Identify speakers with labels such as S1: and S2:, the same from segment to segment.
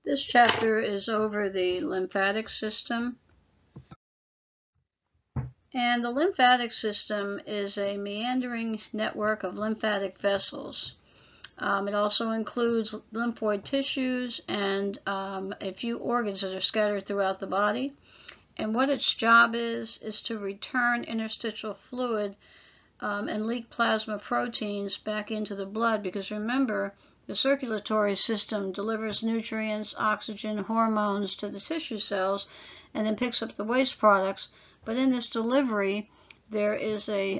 S1: This chapter is over the lymphatic system. And the lymphatic system is a meandering network of lymphatic vessels. It also includes lymphoid tissues and a few organs that are scattered throughout the body. And what its job is to return interstitial fluid and leak plasma proteins back into the blood, because remember, the circulatory system delivers nutrients, oxygen, hormones to the tissue cells and then picks up the waste products. But in this delivery, there is a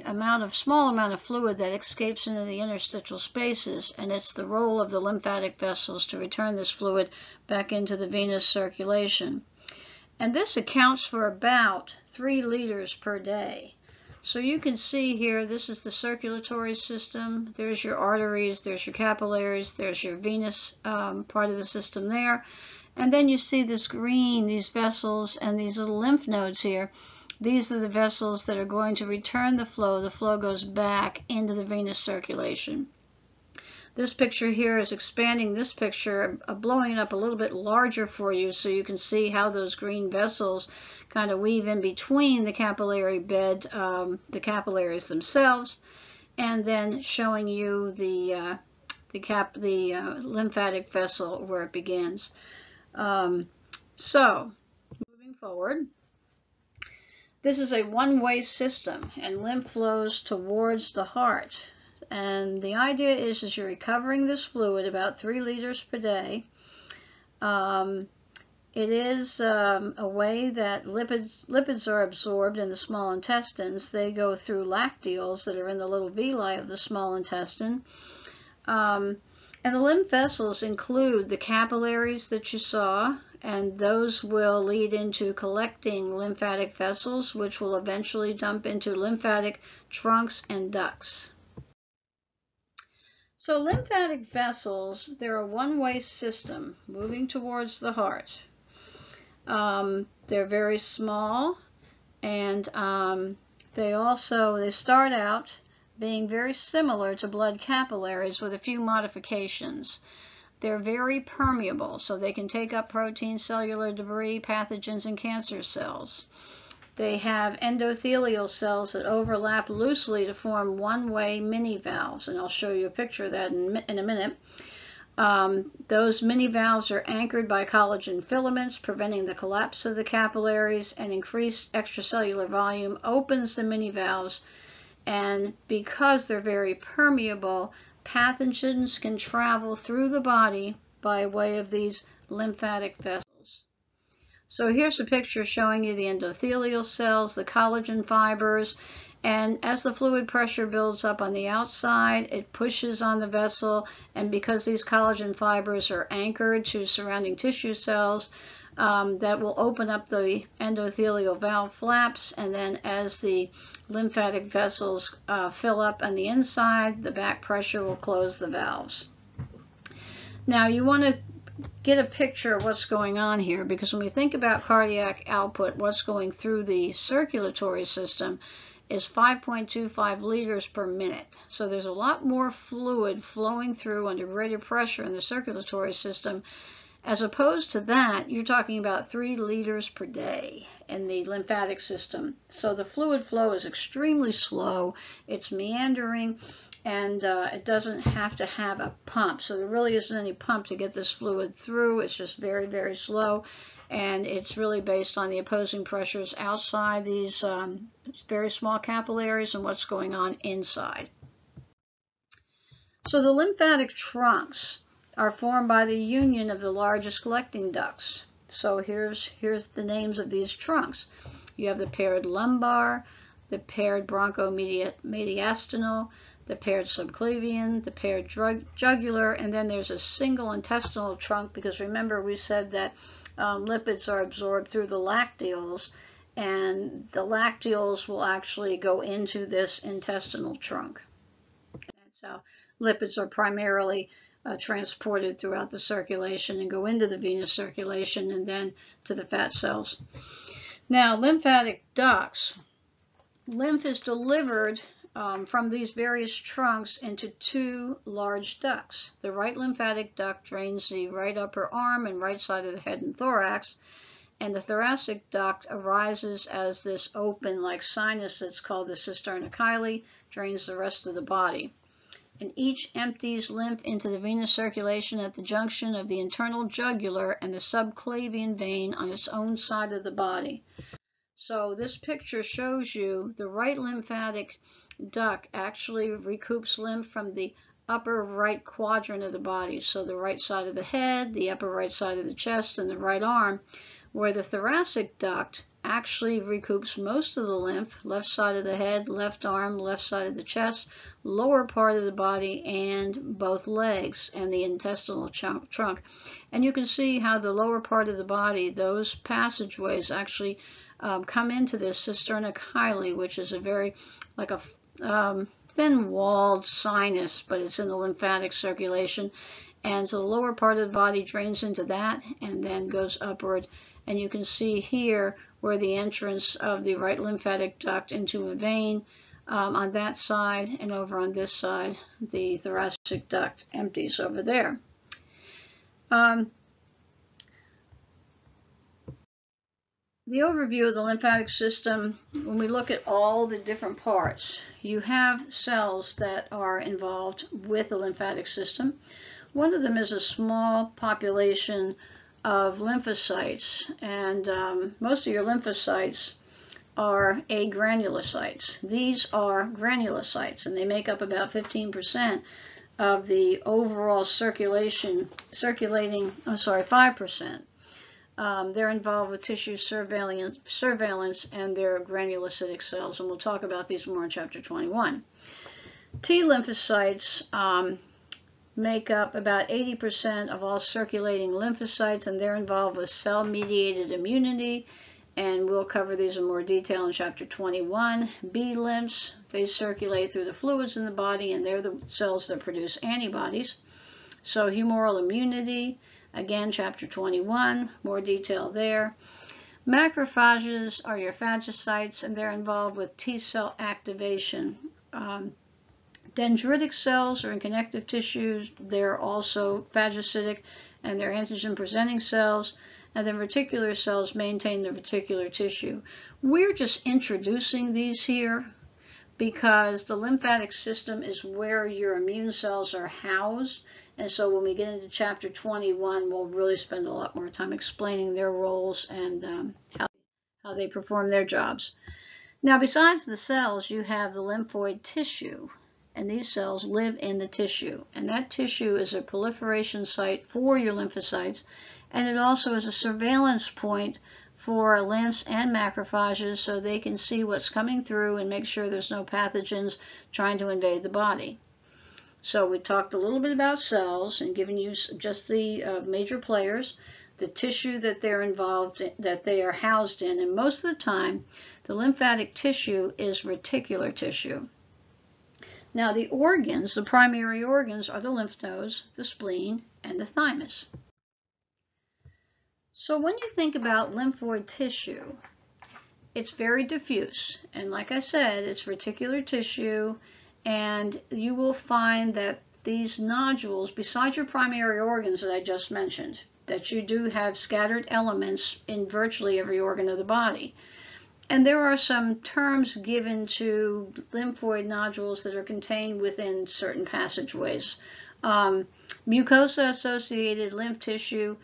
S1: small amount of fluid that escapes into the interstitial spaces, and it's the role of the lymphatic vessels to return this fluid back into the venous circulation. And this accounts for about 3 liters per day. So you can see here, this is the circulatory system. There's your arteries, there's your capillaries, there's your venous part of the system there. And then you see this green, these vessels and these little lymph nodes here. These are the vessels that are going to return the flow. The flow goes back into the venous circulation. This picture here is expanding this picture, blowing it up a little bit larger for you so you can see how those green vessels kind of weave in between the capillary bed, the capillaries themselves, and then showing you the lymphatic vessel where it begins. So, moving forward, this is a one-way system, and lymph flows towards the heart. And the idea is you're recovering this fluid, about 3 liters per day. It is a way that lipids are absorbed in the small intestines. They go through lacteals that are in the little villi of the small intestine. And the lymph vessels include the capillaries that you saw, and those will lead into collecting lymphatic vessels, which will eventually dump into lymphatic trunks and ducts. So lymphatic vessels, they're a one-way system moving towards the heart. They're very small, and they start out being very similar to blood capillaries with a few modifications. They're very permeable, so they can take up protein, cellular debris, pathogens, and cancer cells. They have endothelial cells that overlap loosely to form one-way mini valves, and I'll show you a picture of that in a minute. Those mini valves are anchored by collagen filaments, preventing the collapse of the capillaries, and increased extracellular volume opens the mini valves, and because they're very permeable, pathogens can travel through the body by way of these lymphatic vessels. So here's a picture showing you the endothelial cells, the collagen fibers, and as the fluid pressure builds up on the outside, it pushes on the vessel, and because these collagen fibers are anchored to surrounding tissue cells, that will open up the endothelial valve flaps, and then as the lymphatic vessels fill up on the inside, the back pressure will close the valves. Now you want to get a picture of what's going on here, because when we think about cardiac output, what's going through the circulatory system is 5.25 liters per minute. So there's a lot more fluid flowing through under greater pressure in the circulatory system. As opposed to that, you're talking about 3 liters per day in the lymphatic system. So the fluid flow is extremely slow, it's meandering, and it doesn't have to have a pump. So there really isn't any pump to get this fluid through. It's just very, very slow, and it's really based on the opposing pressures outside these very small capillaries and what's going on inside. So the lymphatic trunks are formed by the union of the largest collecting ducts. So here's the names of these trunks. You have the paired lumbar, the paired bronchomediastinal, the paired subclavian, the paired jugular, and then there's a single intestinal trunk, because remember we said that lipids are absorbed through the lacteals, and the lacteals will actually go into this intestinal trunk. That's how lipids are primarily transported throughout the circulation and go into the venous circulation and then to the fat cells. Now, lymphatic ducts. Lymph is delivered from these various trunks into two large ducts. The right lymphatic duct drains the right upper arm and right side of the head and thorax, and the thoracic duct arises as this open like sinus that's called the cisterna chyli, drains the rest of the body. And each empties lymph into the venous circulation at the junction of the internal jugular and the subclavian vein on its own side of the body. So this picture shows you the right lymphatic duct actually recoups lymph from the upper right quadrant of the body, so the right side of the head, the upper right side of the chest, and the right arm, where the thoracic duct actually recoups most of the lymph, left side of the head, left arm, left side of the chest, lower part of the body, and both legs, and the intestinal trunk. And you can see how the lower part of the body, those passageways actually come into this cisterna chyli, which is a very, like a thin-walled sinus, but it's in the lymphatic circulation. And so the lower part of the body drains into that and then goes upward. And you can see here where the entrance of the right lymphatic duct into a vein on that side, and over on this side, the thoracic duct empties over there. The overview of the lymphatic system, when we look at all the different parts, you have cells that are involved with the lymphatic system. One of them is a small population of lymphocytes, and most of your lymphocytes are agranulocytes. These are granulocytes, and they make up about 15% of the overall circulating, 5%. They're involved with tissue surveillance, and they're granulocytic cells, and we'll talk about these more in Chapter 21. T lymphocytes make up about 80% of all circulating lymphocytes, and they're involved with cell-mediated immunity, and we'll cover these in more detail in Chapter 21. B lymphs, they circulate through the fluids in the body, and they're the cells that produce antibodies. So humoral immunity, again, Chapter 21, more detail there. Macrophages are your phagocytes, and they're involved with T cell activation. Dendritic cells are in connective tissues. They're also phagocytic, and they're antigen-presenting cells. And then reticular cells maintain the reticular tissue. We're just introducing these here because the lymphatic system is where your immune cells are housed. And so when we get into Chapter 21, we'll really spend a lot more time explaining their roles and how they perform their jobs. Now, besides the cells, you have the lymphoid tissue. And these cells live in the tissue. And that tissue is a proliferation site for your lymphocytes. And it also is a surveillance point for lymphs and macrophages, so they can see what's coming through and make sure there's no pathogens trying to invade the body. So we talked a little bit about cells and given you just the major players, the tissue that they're involved in, that they are housed in, and most of the time the lymphatic tissue is reticular tissue. Now the organs, the primary organs, are the lymph nodes, the spleen, and the thymus. So when you think about lymphoid tissue, it's very diffuse, and like I said, it's reticular tissue, and you will find that these nodules, besides your primary organs that I just mentioned, that you do have scattered elements in virtually every organ of the body. And there are some terms given to lymphoid nodules that are contained within certain passageways. Mucosa-associated lymph tissue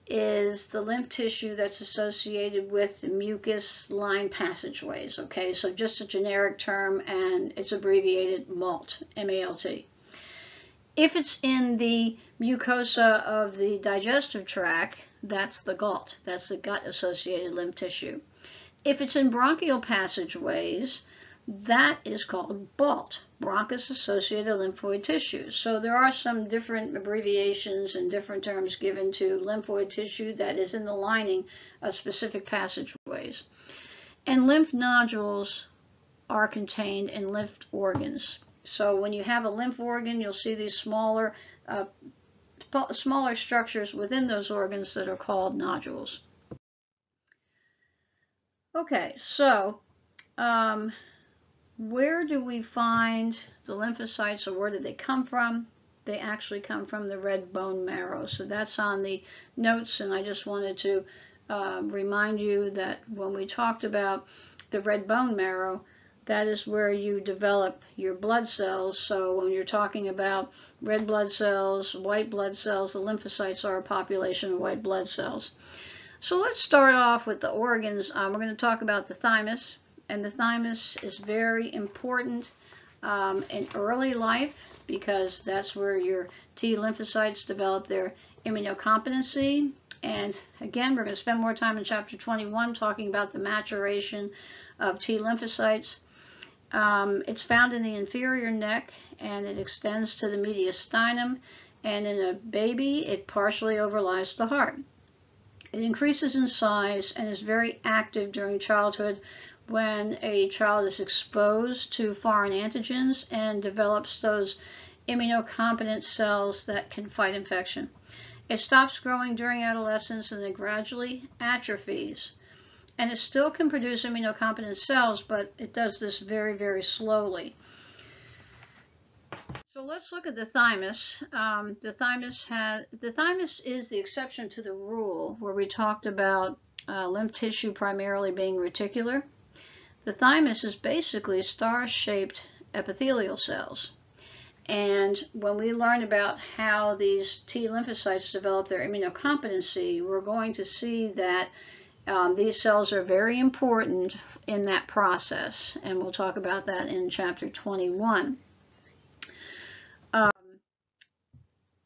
S1: is the lymph tissue that's associated with the mucus-lined passageways, okay? So just a generic term, and it's abbreviated MALT, M-A-L-T. If it's in the mucosa of the digestive tract, that's the GALT, that's the gut-associated lymph tissue. If it's in bronchial passageways, that is called BALT, bronchus-associated lymphoid tissue. So there are some different abbreviations and different terms given to lymphoid tissue that is in the lining of specific passageways. And lymph nodules are contained in lymph organs. So when you have a lymph organ, you'll see these smaller structures within those organs that are called nodules. Okay, so where do we find the lymphocytes, or where did they come from? They actually come from the red bone marrow. So that's on the notes, and I just wanted to remind you that when we talked about the red bone marrow, that is where you develop your blood cells. So when you're talking about red blood cells, white blood cells, the lymphocytes are a population of white blood cells. So let's start off with the organs. We're going to talk about the thymus, and the thymus is very important in early life because that's where your T lymphocytes develop their immunocompetency. And again, we're going to spend more time in chapter 21 talking about the maturation of T lymphocytes. It's found in the inferior neck, and it extends to the mediastinum, and in a baby it partially overlies the heart. It increases in size and is very active during childhood when a child is exposed to foreign antigens and develops those immunocompetent cells that can fight infection. It stops growing during adolescence and then gradually atrophies. And it still can produce immunocompetent cells, but it does this very, very slowly. So let's look at the thymus. The thymus is the exception to the rule where we talked about lymph tissue primarily being reticular. The thymus is basically star-shaped epithelial cells. And when we learn about how these T lymphocytes develop their immunocompetency, we're going to see that these cells are very important in that process. And we'll talk about that in chapter 21.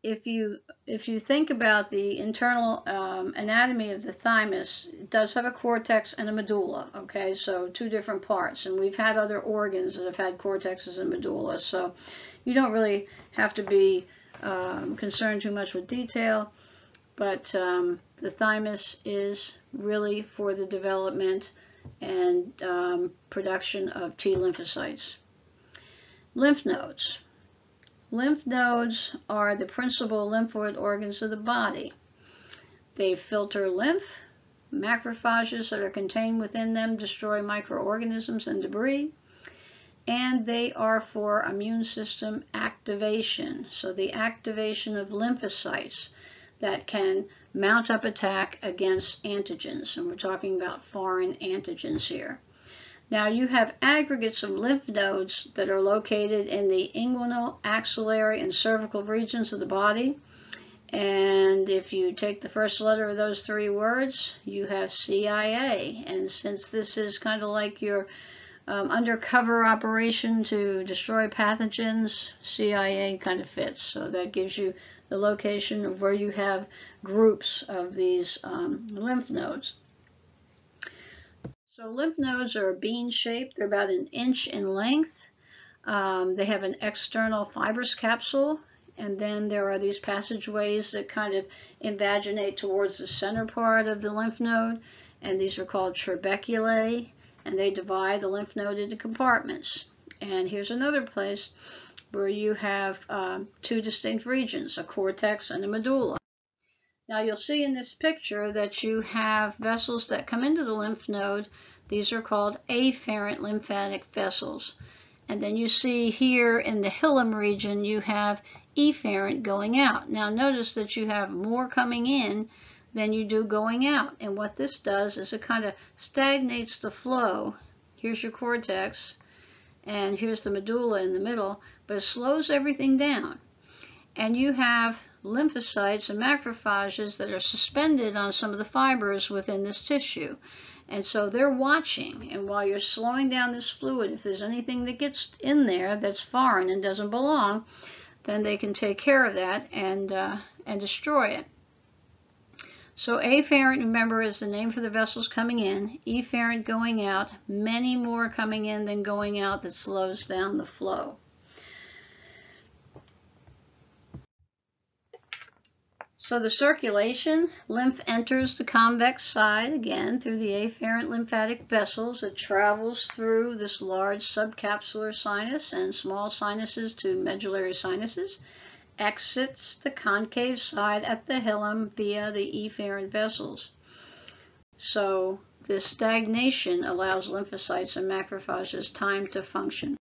S1: If you think about the internal anatomy of the thymus, it does have a cortex and a medulla, okay? So two different parts. And we've had other organs that have had cortexes and medulla, so you don't really have to be concerned too much with detail, but the thymus is really for the development and production of T lymphocytes. Lymph nodes. Lymph nodes are the principal lymphoid organs of the body. They filter lymph. Macrophages that are contained within them destroy microorganisms and debris. And they are for immune system activation. So the activation of lymphocytes that can mount up attack against antigens. And we're talking about foreign antigens here. Now you have aggregates of lymph nodes that are located in the inguinal, axillary, and cervical regions of the body. And if you take the first letter of those three words, you have CIA. And since this is kind of like your undercover operation to destroy pathogens, CIA kind of fits. So that gives you the location of where you have groups of these lymph nodes. So lymph nodes are bean-shaped. They're about 1 inch in length. They have an external fibrous capsule, and then there are these passageways that kind of invaginate towards the center part of the lymph node, and these are called trabeculae, and they divide the lymph node into compartments. And here's another place where you have two distinct regions, a cortex and a medulla. Now you'll see in this picture that you have vessels that come into the lymph node. These are called afferent lymphatic vessels. And then you see here in the hilum region you have efferent going out. Now notice that you have more coming in than you do going out. And what this does is it kind of stagnates the flow. Here's your cortex, and here's the medulla in the middle, but it slows everything down. And you have lymphocytes and macrophages that are suspended on some of the fibers within this tissue. And so they're watching, and while you're slowing down this fluid, if there's anything that gets in there that's foreign and doesn't belong, then they can take care of that and destroy it. So afferent, remember, is the name for the vessels coming in. Efferent going out, many more coming in than going out that slows down the flow. So the circulation, lymph enters the convex side, again, through the afferent lymphatic vessels. It travels through this large subcapsular sinus and small sinuses to medullary sinuses, exits the concave side at the hilum via the efferent vessels. So this stagnation allows lymphocytes and macrophages time to function.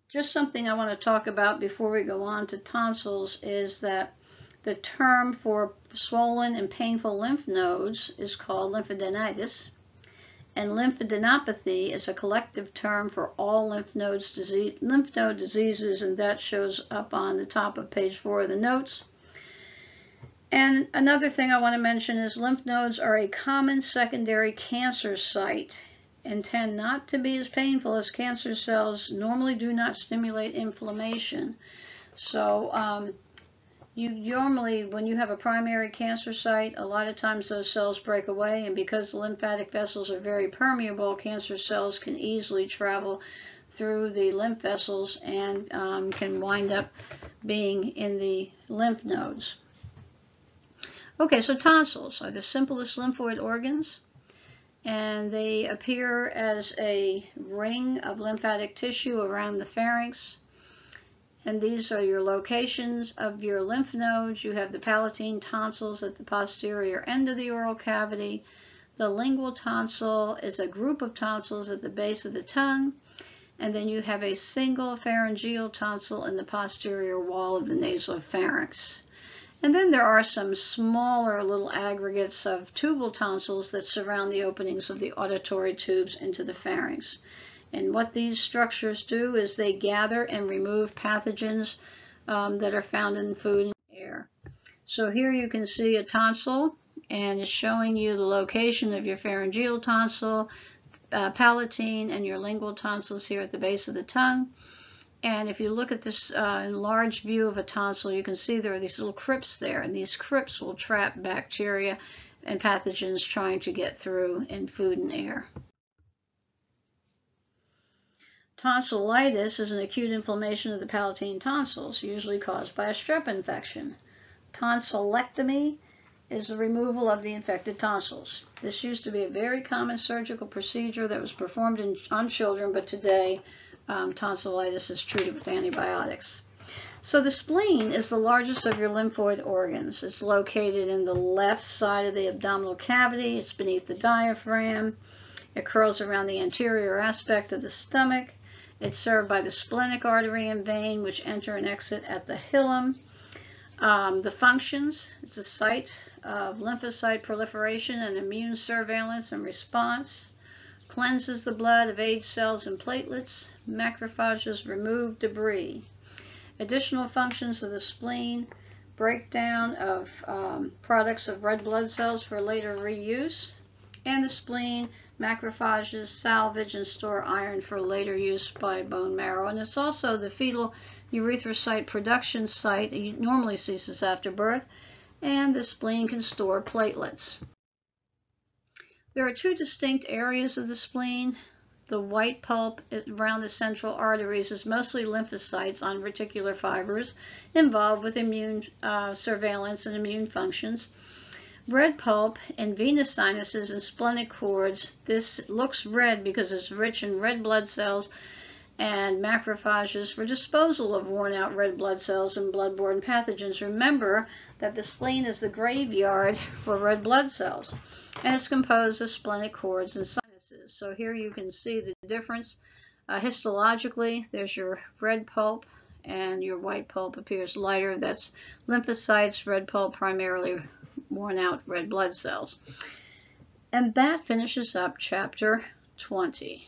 S1: Just something I want to talk about before we go on to tonsils is that the term for swollen and painful lymph nodes is called lymphadenitis, and lymphadenopathy is a collective term for all lymph node diseases, and that shows up on the top of page 4 of the notes. And another thing I want to mention is lymph nodes are a common secondary cancer site and tend not to be as painful as cancer cells, normally do not stimulate inflammation. So you normally, when you have a primary cancer site, a lot of times those cells break away, and because the lymphatic vessels are very permeable, cancer cells can easily travel through the lymph vessels and can wind up being in the lymph nodes. Okay, so tonsils are the simplest lymphoid organs, and they appear as a ring of lymphatic tissue around the pharynx. And these are your locations of your lymph nodes. You have the palatine tonsils at the posterior end of the oral cavity. The lingual tonsil is a group of tonsils at the base of the tongue. And then you have a single pharyngeal tonsil in the posterior wall of the nasopharynx. And then there are some smaller little aggregates of tubal tonsils that surround the openings of the auditory tubes into the pharynx. And what these structures do is they gather and remove pathogens that are found in food and air. So here you can see a tonsil, and it's showing you the location of your pharyngeal tonsil, palatine, and your lingual tonsils here at the base of the tongue. And if you look at this enlarged view of a tonsil, you can see there are these little crypts there, and these crypts will trap bacteria and pathogens trying to get through in food and air. Tonsillitis is an acute inflammation of the palatine tonsils, usually caused by a strep infection. Tonsillectomy is the removal of the infected tonsils. This used to be a very common surgical procedure that was performed on children, but today tonsillitis is treated with antibiotics. So the spleen is the largest of your lymphoid organs. It's located in the left side of the abdominal cavity. It's beneath the diaphragm. It curls around the anterior aspect of the stomach. It's served by the splenic artery and vein, which enter and exit at the hilum. The functions: it's a site of lymphocyte proliferation and immune surveillance and response. Cleanses the blood of aged cells and platelets. Macrophages remove debris. Additional functions of the spleen: breakdown of products of red blood cells for later reuse. And the spleen, macrophages salvage and store iron for later use by bone marrow. And it's also the fetal erythrocyte production site. It normally ceases after birth. And the spleen can store platelets. There are two distinct areas of the spleen. The white pulp around the central arteries is mostly lymphocytes on reticular fibers involved with immune surveillance and immune functions. Red pulp in venous sinuses and splenic cords. This looks red because it's rich in red blood cells and macrophages for disposal of worn-out red blood cells and blood-borne pathogens. Remember that the spleen is the graveyard for red blood cells, and it's composed of splenic cords and sinuses. So here you can see the difference. Histologically, there's your red pulp, and your white pulp appears lighter. That's lymphocytes, red pulp primarily worn out red blood cells. And that finishes up chapter 20.